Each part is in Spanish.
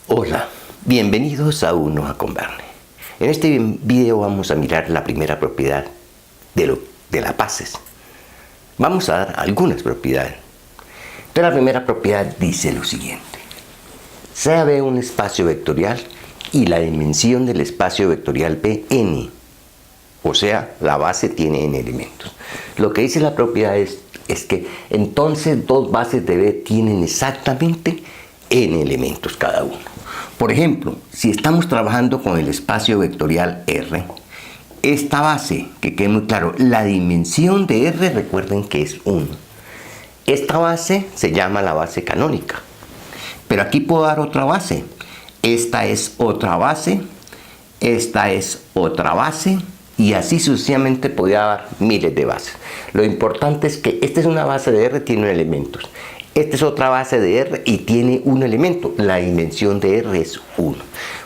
Hola, bienvenidos a Uno a Converne. En este video vamos a mirar la primera propiedad de las bases. Vamos a dar algunas propiedades. Entonces la primera propiedad dice lo siguiente. Sea B un espacio vectorial y la dimensión del espacio vectorial B n. O sea, la base tiene n elementos. Lo que dice la propiedad es que entonces dos bases de B tienen exactamente n elementos cada uno. Por ejemplo, si estamos trabajando con el espacio vectorial R, esta base, que quede muy claro, la dimensión de R, recuerden que es 1. Esta base se llama la base canónica. Pero aquí puedo dar otra base. Esta es otra base, esta es otra base, y así sucesivamente podría dar miles de bases. Lo importante es que esta es una base de R, tiene elementos. Esta es otra base de R y tiene un elemento. La dimensión de R es 1.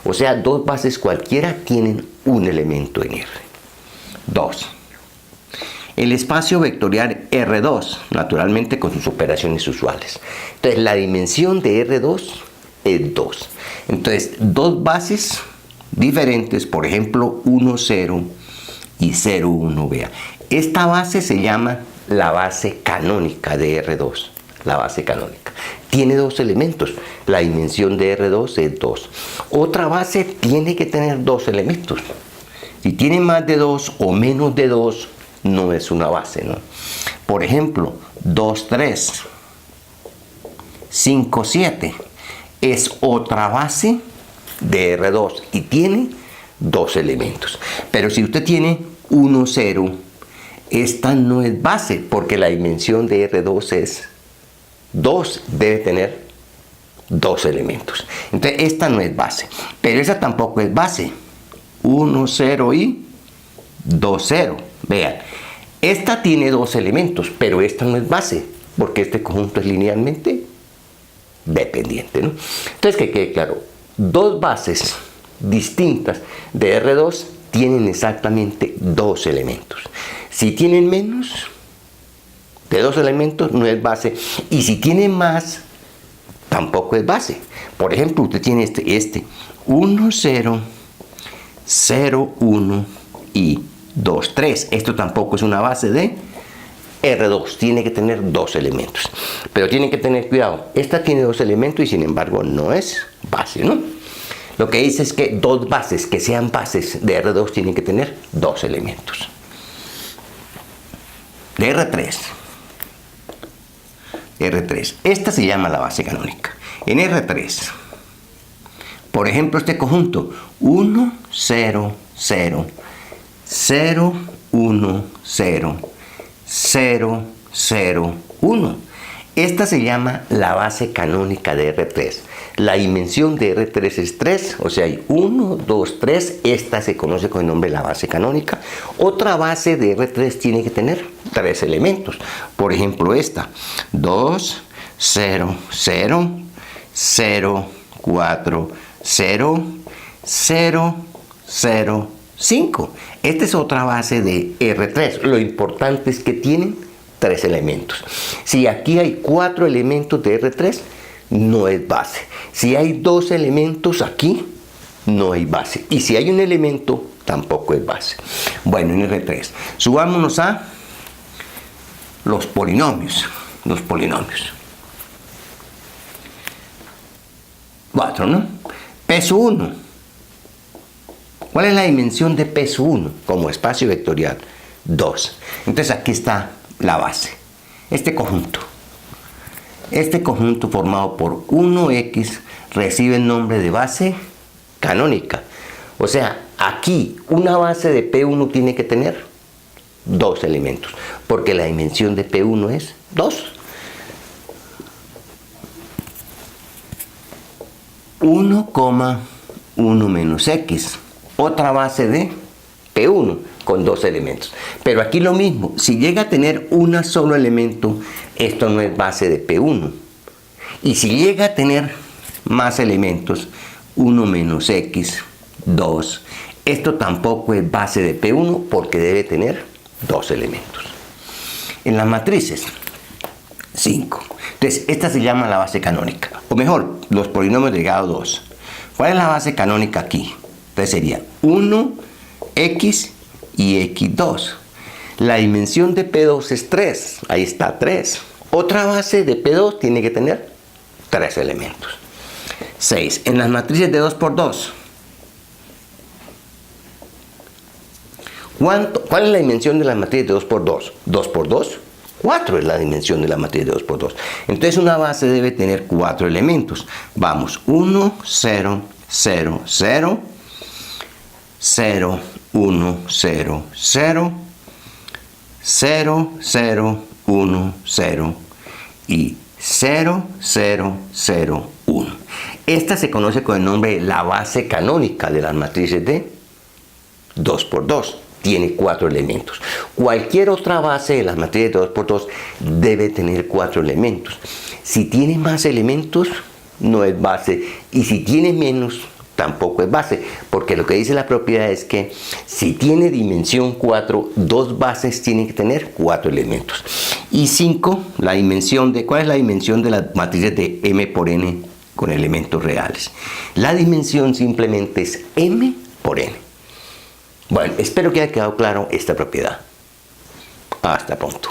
O sea, dos bases cualquiera tienen un elemento en R. 2. El espacio vectorial R2, naturalmente con sus operaciones usuales. Entonces, la dimensión de R2 es 2. Entonces, dos bases diferentes, por ejemplo, 1, 0 y 0, 1, vea. Esta base se llama la base canónica de R2. La base canónica. Tiene dos elementos. La dimensión de R2 es 2. Otra base tiene que tener dos elementos. Si tiene más de 2 o menos de 2, no es una base, ¿no? Por ejemplo, 2, 3, 5, 7 es otra base de R2 y tiene dos elementos. Pero si usted tiene 1, 0, esta no es base porque la dimensión de R2 es 2, debe tener dos elementos. Entonces esta no es base, pero esa tampoco es base. 1, 0 y 2, 0. Vean, esta tiene dos elementos, pero esta no es base, porque este conjunto es linealmente dependiente, ¿no? Entonces que quede claro, dos bases distintas de R2 tienen exactamente dos elementos. Si tienen menos de dos elementos, no es base. Y si tiene más, tampoco es base. Por ejemplo, usted tiene este 1, 0, 0, 1 y 2, 3. Esto tampoco es una base de R2. Tiene que tener dos elementos. Pero tienen que tener cuidado. Esta tiene dos elementos y sin embargo no es base, ¿no? Lo que dice es que dos bases que sean bases de R2 tienen que tener dos elementos. De R3. R3. Esta se llama la base canónica. En R3, por ejemplo, este conjunto 1, 0, 0, 0, 1, 0, 0, 0, 1. Esta se llama la base canónica de R3. La dimensión de R3 es 3, o sea, hay 1, 2, 3. Esta se conoce con el nombre de la base canónica. Otra base de R3 tiene que tener tres elementos. Por ejemplo, esta. 2, 0, 0, 0, 4, 0, 0, 0, 5. Esta es otra base de R3. Lo importante es que tienen tres elementos. Si aquí hay cuatro elementos de R3, no es base. Si hay dos elementos aquí, no hay base. Y si hay un elemento, tampoco es base. Bueno, en R3. Subámonos a los polinomios. Los polinomios. 4, ¿no? Peso 1. ¿Cuál es la dimensión de peso 1 como espacio vectorial? 2. Entonces aquí está la base. Este conjunto formado por 1x recibe el nombre de base canónica. O sea, aquí una base de P1 tiene que tener dos elementos, porque la dimensión de P1 es 2. 1,1 menos x, otra base de P1 con dos elementos. Pero aquí lo mismo, si llega a tener un solo elemento, esto no es base de P1. Y si llega a tener más elementos, 1 menos x, 2, esto tampoco es base de P1 porque debe tener dos elementos. En las matrices, 5. Entonces, esta se llama la base canónica. O mejor, los polinomios de grado 2. ¿Cuál es la base canónica aquí? Entonces sería 1, X y X2. La dimensión de P2 es 3. Ahí está 3. Otra base de P2 tiene que tener 3 elementos. 6. En las matrices de 2 por 2. ¿Cuál es la dimensión de las matrices de 2 por 2? 2 por 2, 4 es la dimensión de la matriz de 2 por 2. Entonces una base debe tener 4 elementos. Vamos, 1, 0, 0, 0, 0, 1, 0, 0, 0, 0, 1, 0 y 0, 0, 0, 1. Esta se conoce con el nombre de la base canónica de las matrices de 2 por 2. Tiene 4 elementos. Cualquier otra base de las matrices de 2 por 2 debe tener 4 elementos. Si tiene más elementos, no es base. Y si tiene menos, tampoco es base. Porque lo que dice la propiedad es que si tiene dimensión 4, dos bases tienen que tener 4 elementos. Y 5, la dimensión de... ¿Cuál es la dimensión de las matrices de m por n con elementos reales? La dimensión simplemente es m por n. Bueno, espero que haya quedado claro esta propiedad. Hasta pronto.